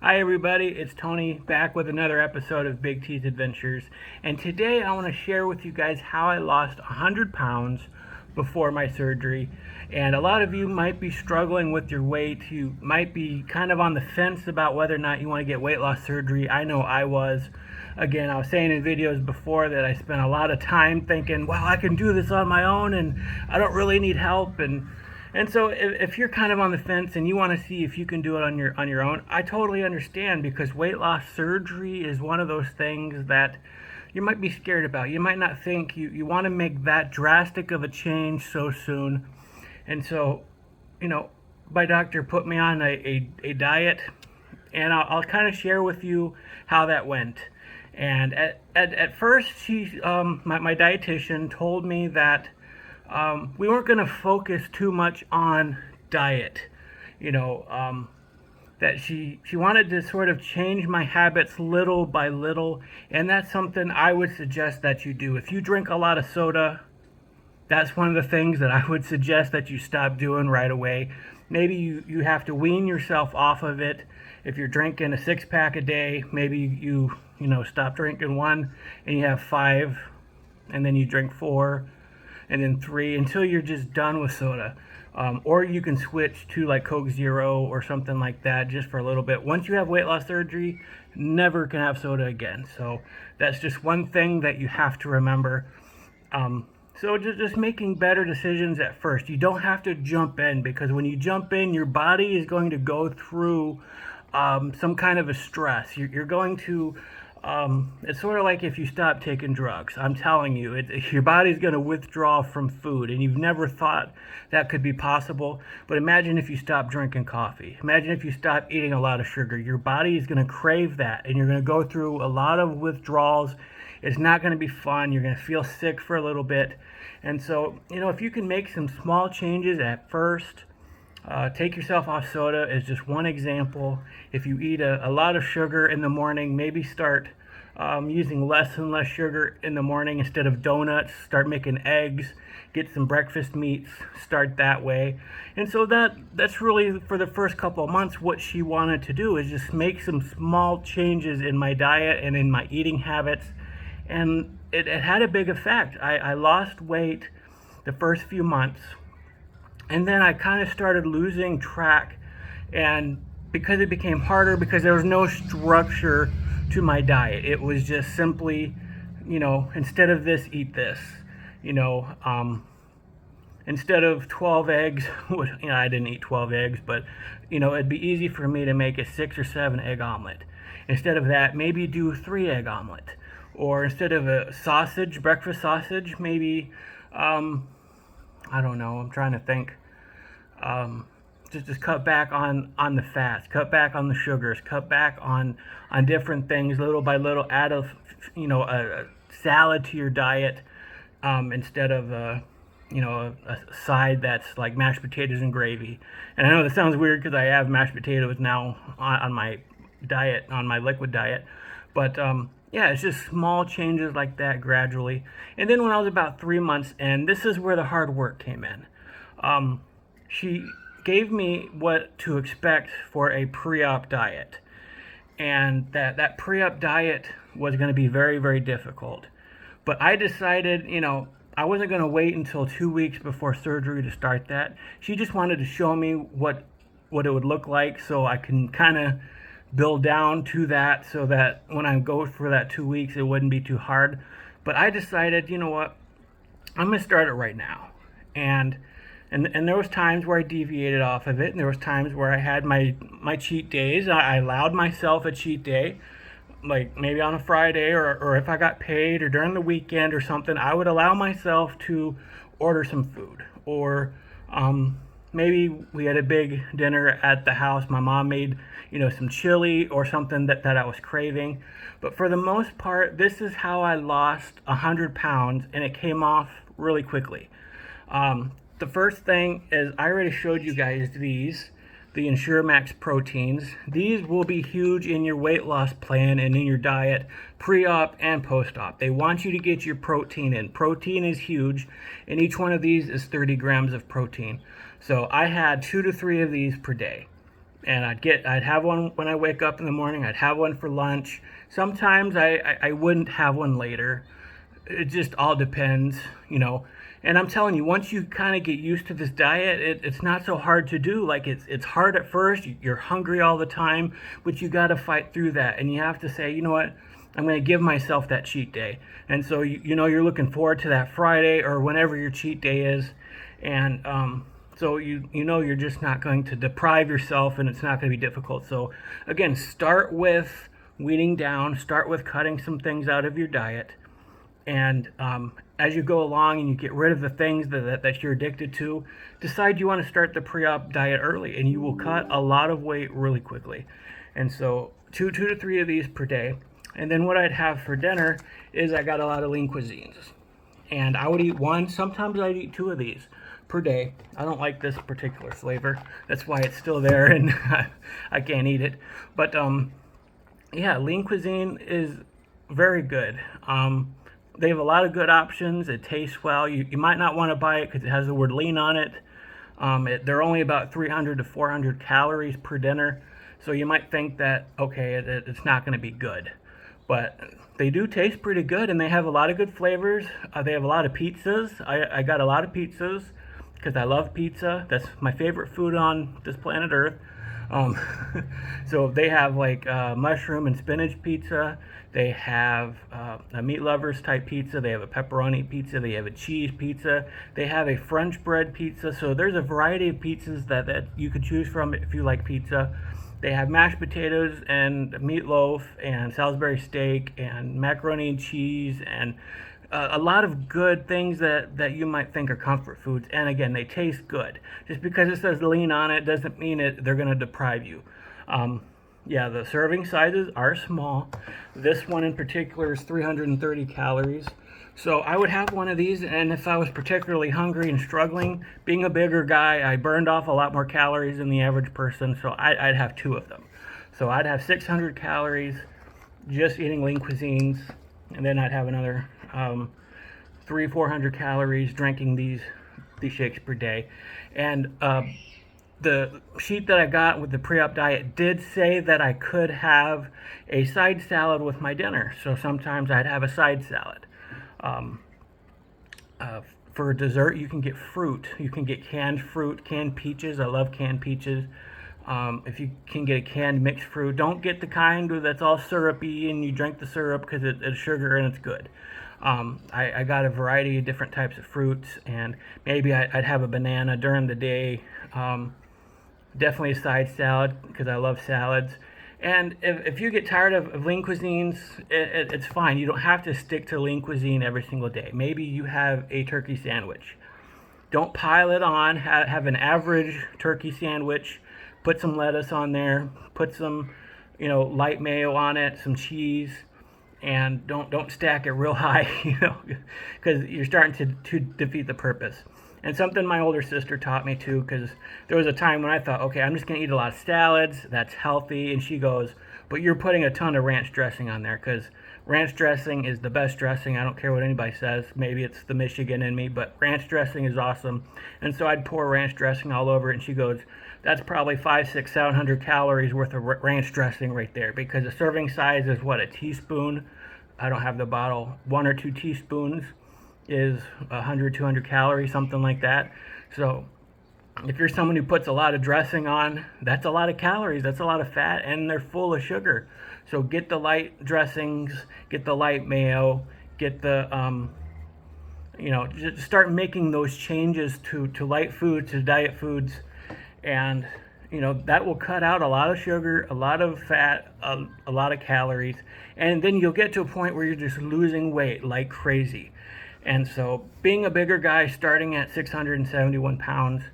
Hi everybody, it's Tony back with another episode of Big T's Adventures, and today I want to share with you guys how I lost 100 pounds before my surgery. And a lot of you might be struggling with your weight. You might be kind of on the fence about whether or not you want to get weight loss surgery. I know I was. Again, I was saying in videos before that I spent a lot of time thinking, well, I can do this on my own and I don't really need help. And so if you're kind of on the fence and you want to see if you can do it on your own, I totally understand, because weight loss surgery is one of those things that you might be scared about. You might not think you want to make that drastic of a change so soon. And so, my doctor put me on a diet, and I'll kind of share with you how that went. And at first, my dietitian told me that we weren't going to focus too much on diet, that she wanted to sort of change my habits little by little, and that's something I would suggest that you do. If you drink a lot of soda, that's one of the things that I would suggest that you stop doing right away. Maybe you have to wean yourself off of it. If you're drinking a 6-pack a day, maybe you stop drinking one and you have 5, and then you drink 4 and then 3 until you're just done with soda. Or you can switch to like Coke Zero or something like that just for a little bit. Once you have weight loss surgery, never can have soda again. So that's just one thing that you have to remember. So just making better decisions at first. You don't have to jump in, because when you jump in, your body is going to go through some kind of a stress. You're going to it's sort of like if you stop taking drugs. I'm telling you, your body's going to withdraw from food, and you've never thought that could be possible. But imagine if you stop drinking coffee. Imagine if you stop eating a lot of sugar. Your body is going to crave that, and you're going to go through a lot of withdrawals. It's not going to be fun. You're going to feel sick for a little bit. And so, if you can make some small changes at first, take yourself off soda is just one example. If you eat a lot of sugar in the morning, maybe start using less and less sugar in the morning. Instead of donuts, start making eggs, get some breakfast meats, start that way. And so that's really, for the first couple of months, what she wanted to do is just make some small changes in my diet and in my eating habits. And it had a big effect. I lost weight the first few months, and then I kind of started losing track, and because it became harder, because there was no structure to my diet. It was just simply, instead of this, eat this. Instead of 12 eggs, I didn't eat 12 eggs, but it'd be easy for me to make a 6 or 7 egg omelet. Instead of that, maybe do 3 egg omelet. Or instead of a sausage, breakfast sausage, maybe I don't know, I'm trying to think. Just cut back on the fats, cut back on the sugars, cut back on different things little by little. Add a salad to your diet, instead of a side that's like mashed potatoes and gravy. And I know this sounds weird because I have mashed potatoes now on my diet, on my liquid diet, but yeah, it's just small changes like that gradually. And then when I was about 3 months in, this is where the hard work came in. She gave me what to expect for a pre-op diet. And that pre-op diet was going to be very, very difficult. But I decided, I wasn't going to wait until 2 weeks before surgery to start that. She just wanted to show me what it would look like, so I can kind of build down to that, so that when I go for that 2 weeks, it wouldn't be too hard. But I decided, you know what, I'm going to start it right now. And there was times where I deviated off of it, and there was times where I had my cheat days. I allowed myself a cheat day, like maybe on a Friday, or if I got paid, or during the weekend or something, I would allow myself to order some food. Or maybe we had a big dinner at the house. My mom made some chili or something that I was craving. But for the most part, this is how I lost 100 pounds, and it came off really quickly. The first thing is, I already showed you guys the Ensure Max proteins. These will be huge in your weight loss plan and in your diet, pre-op and post-op. They want you to get your protein in. Protein is huge, and each one of these is 30 grams of protein. So I had 2 to 3 of these per day. and I'd have one when I wake up in the morning. I'd have one for lunch. Sometimes I wouldn't have one later. It just all depends, you know. And I'm telling you, once you kind of get used to this diet, it's not so hard to do. Like it's hard at first. You're hungry all the time, but you got to fight through that. And you have to say, you know what? I'm going to give myself that cheat day. And so you know you're looking forward to that Friday or whenever your cheat day is, and so you know you're just not going to deprive yourself, and it's not going to be difficult. So again, start with weaning down. Start with cutting some things out of your diet, and as you go along and you get rid of the things that you're addicted to, decide you want to start the pre-op diet early, and you will cut a lot of weight really quickly. And so two to three of these per day. And then what I'd have for dinner is I got a lot of lean cuisines, and I would eat one. Sometimes I'd eat two of these per day. I don't like this particular flavor. That's why it's still there, and I can't eat it. But yeah, lean cuisine is very good. They have a lot of good options. It tastes well. You might not want to buy it because it has the word lean on it. They're only about 300 to 400 calories per dinner. So you might think that, okay, it's not going to be good. But they do taste pretty good, and they have a lot of good flavors. They have a lot of pizzas. I got a lot of pizzas because I love pizza. That's my favorite food on this planet Earth. Um, so they have like mushroom and spinach pizza. They have a meat lovers type pizza. They have a pepperoni pizza. They have a cheese pizza. They have a French bread pizza. So there's a variety of pizzas that you could choose from if you like pizza. They have mashed potatoes and meatloaf and Salisbury steak and macaroni and cheese and a lot of good things that you might think are comfort foods. And again, they taste good. Just because it says lean on it doesn't mean they're going to deprive you. Yeah, the serving sizes are small. This one in particular is 330 calories. So I would have one of these, and if I was particularly hungry and struggling, being a bigger guy, I burned off a lot more calories than the average person, so I'd have two of them. So I'd have 600 calories just eating lean cuisines, and then I'd have another 400 calories drinking these shakes per day. And the sheet that I got with the pre-op diet did say that I could have a side salad with my dinner. So sometimes I'd have a side salad. For dessert, you can get fruit. You can get canned fruit, canned peaches. I love canned peaches. If you can get a canned mixed fruit, don't get the kind that's all syrupy and you drink the syrup because it's sugar and it's good. I got a variety of different types of fruits, and maybe I'd have a banana during the day. Definitely a side salad because I love salads. And if you get tired of lean cuisines, it's fine. You don't have to stick to lean cuisine every single day. Maybe you have a turkey sandwich. Don't pile it on. Have an average turkey sandwich. Put some lettuce on there. Put some, light mayo on it, some cheese, and don't stack it real high, because you're starting to defeat the purpose. And something my older sister taught me too, because there was a time when I thought, okay, I'm just going to eat a lot of salads, that's healthy. And she goes, but you're putting a ton of ranch dressing on there, because ranch dressing is the best dressing. I don't care what anybody says. Maybe it's the Michigan in me, but ranch dressing is awesome. And so I'd pour ranch dressing all over it, and she goes, that's probably 500, 600, 700 calories worth of ranch dressing right there, because the serving size is what, a teaspoon? I don't have the bottle. 1 or 2 teaspoons is 100, 200 calories, something like that. So if you're someone who puts a lot of dressing on, that's a lot of calories, that's a lot of fat, and they're full of sugar. So get the light dressings, get the light mayo, get the just start making those changes to light foods, to diet foods, and that will cut out a lot of sugar, a lot of fat, a lot of calories, and then you'll get to a point where you're just losing weight like crazy. And so being a bigger guy starting at 671 pounds,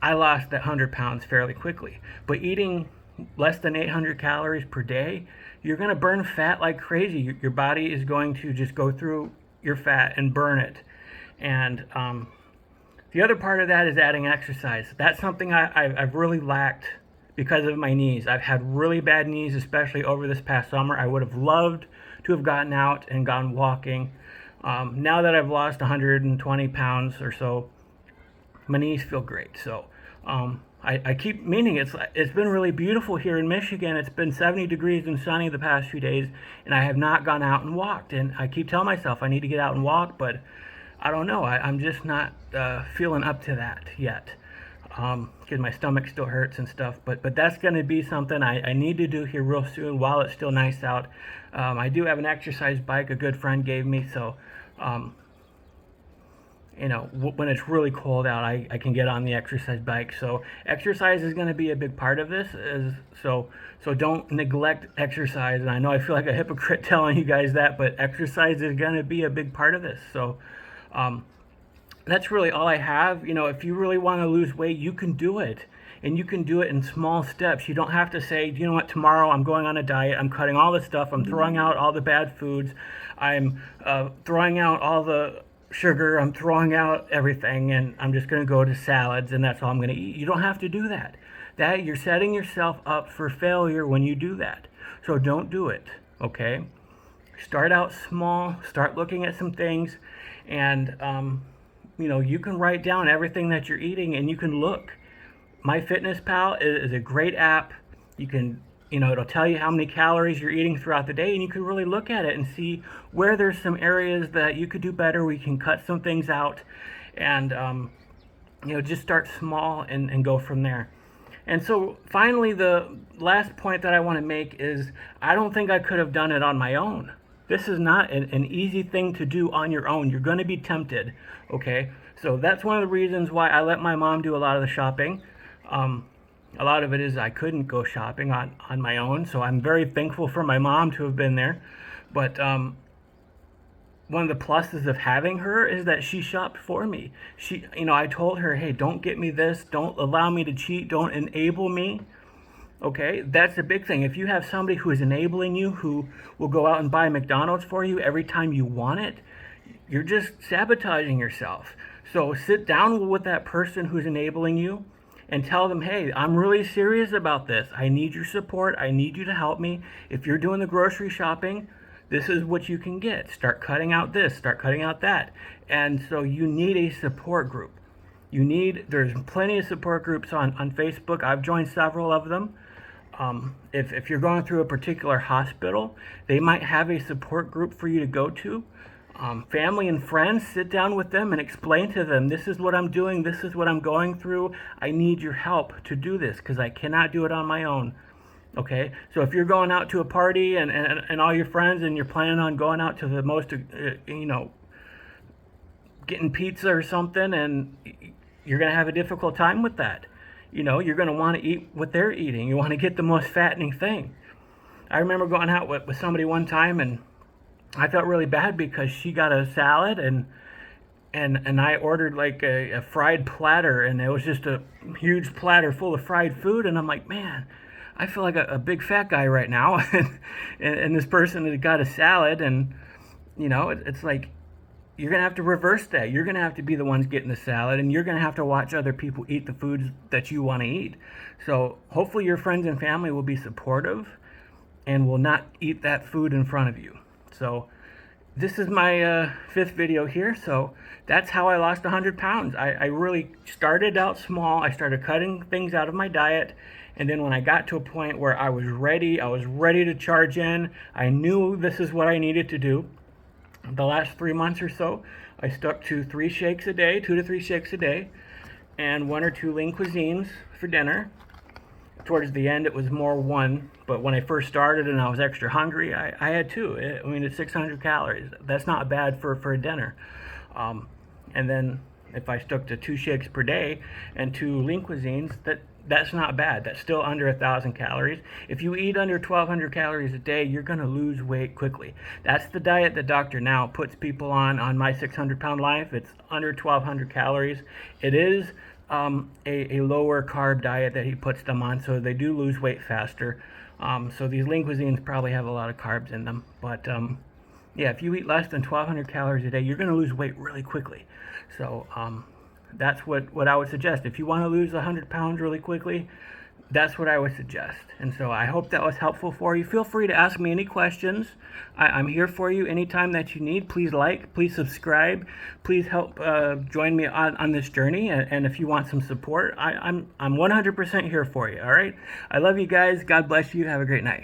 I lost that 100 pounds fairly quickly. But eating less than 800 calories per day, you're going to burn fat like crazy. Your body is going to just go through your fat and burn it. And the other part of that is adding exercise. That's something I've really lacked because of my knees. I've had really bad knees, especially over this past summer. I would have loved to have gotten out and gone walking. Now that I've lost 120 pounds or so, my knees feel great. So I keep meaning it's been really beautiful here in Michigan. It's been 70 degrees and sunny the past few days, and I have not gone out and walked. And I keep telling myself I need to get out and walk, but I don't know. I'm just not feeling up to that yet, because my stomach still hurts and stuff. But that's going to be something I need to do here real soon while it's still nice out. I do have an exercise bike a good friend gave me, so when it's really cold out, I can get on the exercise bike. So exercise is going to be a big part of this. So don't neglect exercise. And I know I feel like a hypocrite telling you guys that, but exercise is going to be a big part of this. So that's really all I have. If you really want to lose weight, you can do it. And you can do it in small steps. You don't have to say, you know what, tomorrow I'm going on a diet. I'm cutting all this stuff. I'm throwing out all the bad foods. I'm throwing out all the sugar. I'm throwing out everything. And I'm just going to go to salads and that's all I'm going to eat. You don't have to do that. You're setting yourself up for failure when you do that. So don't do it, okay? Start out small. Start looking at some things. And, you can write down everything that you're eating and you can look. MyFitnessPal is a great app. You can, it'll tell you how many calories you're eating throughout the day, and you can really look at it and see where there's some areas that you could do better. We can cut some things out, and just start small and go from there. And so finally, the last point that I want to make is I don't think I could have done it on my own. This is not an easy thing to do on your own. You're going to be tempted, okay? So that's one of the reasons why I let my mom do a lot of the shopping. A lot of it is I couldn't go shopping on my own, so I'm very thankful for my mom to have been there. But one of the pluses of having her is that she shopped for me. I told her, hey, don't get me this, don't allow me to cheat, don't enable me. Okay, that's a big thing. If you have somebody who is enabling you, who will go out and buy McDonald's for you every time you want it, you're just sabotaging yourself. So sit down with that person who's enabling you and tell them, hey, I'm really serious about this. I need your support. I need you to help me. If you're doing the grocery shopping, this is what you can get. Start cutting out this, start cutting out that. And so you need a support group. There's plenty of support groups on Facebook. I've joined several of them. If you're going through a particular hospital, they might have a support group for you to go to. Family and friends, sit down with them and explain to them, this is what I'm doing, this is what I'm going through. I need your help to do this because I cannot do it on my own. Okay, so if you're going out to a party and all your friends and you're planning on going out to the most, getting pizza or something, and you're going to have a difficult time with that. You're going to want to eat what they're eating. You want to get the most fattening thing. I remember going out with somebody one time, and I felt really bad because she got a salad and I ordered like a fried platter, and it was just a huge platter full of fried food, and I'm like, man, I feel like a big fat guy right now. and this person had got a salad, and it's like, you're going to have to reverse that. You're going to have to be the ones getting the salad, and you're going to have to watch other people eat the foods that you want to eat. So hopefully your friends and family will be supportive and will not eat that food in front of you. So this is my fifth video here. So that's how I lost 100 pounds. I really started out small. I started cutting things out of my diet. And then when I got to a point where I was ready to charge in, I knew this is what I needed to do. The last 3 months or so, I stuck to 3 shakes a day, 2 to 3 shakes a day, and 1 or 2 lean cuisines for dinner. Towards the end, it was more 1, but when I first started and I was extra hungry, I had 2. It's 600 calories. That's not bad for a dinner. And then if I stuck to 2 shakes per day and 2 lean cuisines, that's not bad. That's still under 1,000 calories. If you eat under 1,200 calories a day, you're going to lose weight quickly. That's the diet that Dr. Now puts people on My 600 Pound Life. It's under 1,200 calories. It is a lower carb diet that he puts them on, so they do lose weight faster. So these lean cuisines probably have a lot of carbs in them. But yeah, if you eat less than 1,200 calories a day, you're going to lose weight really quickly. So that's what I would suggest. If you want to lose 100 pounds really quickly, That's what I would suggest. And so I hope that was helpful for you. Feel free to ask me any questions. I'm here for you anytime that you need. Please like, please subscribe, please help join me on this journey. And if you want some support, I'm 100% here for you. All right. I love you guys. God bless you. Have a great night.